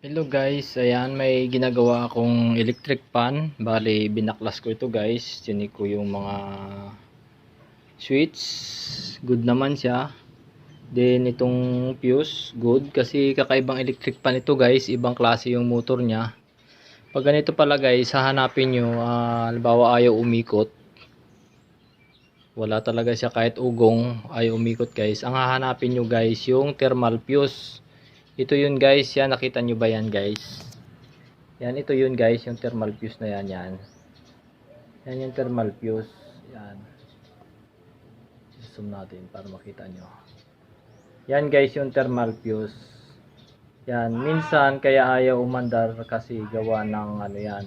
Hello guys, ayan may ginagawa akong electric fan. Bali binaklas ko ito guys. Chinik ko yung mga switch. Good naman siya. Then itong fuse, good. Kasi kakaibang electric fan ito guys. Ibang klase yung motor niya. Pag ganito pala guys, hahanapin nyo. Halimbawa ayaw umikot. Wala talaga siya kahit ugong. Ayaw umikot guys. Ang hahanapin nyo guys, yung thermal fuse. Ito yun guys. Yan, nakita nyo ba yan guys? Yan, ito yun guys, yung thermal fuse na yan, yan. Yan yung thermal fuse. Yan. Zoom natin para makita nyo. Yan guys, yung thermal fuse. Yan, minsan kaya ayaw umandar kasi gawa ng ano yan.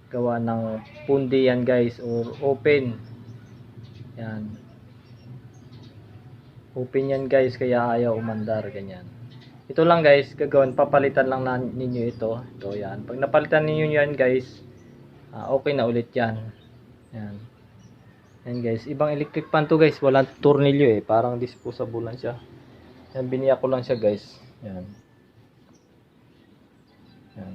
Gawa ng pundi yan guys, or open. Yan. Open yan guys, kaya ayaw umandar, ganyan. Ito lang guys, gagawin, papalitan lang na ninyo ito. Ito yan. Pag napalitan ninyo yan guys, okay na ulit yan. Yan. Yan guys. Ibang electric fan to guys. Walang tornilyo eh. Parang disposable lang siya. Yan, biniya ko lang siya guys. Yan. Yan.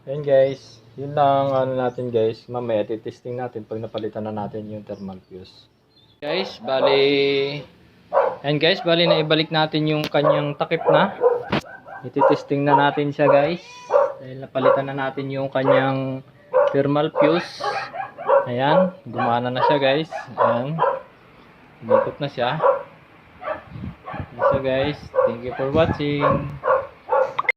Yan guys. Yun lang ano natin guys. Mamaya titesting natin pag napalitan na natin yung thermal fuse. Guys, bali... Ayan guys, bali na ibalik natin yung kanyang takip na. Ititesting na natin siya guys. Dahil napalitan na natin yung kanyang thermal fuse. Ayan, gumana na siya guys. Ayan. Umikot na siya. Ayan siya guys. Thank you for watching.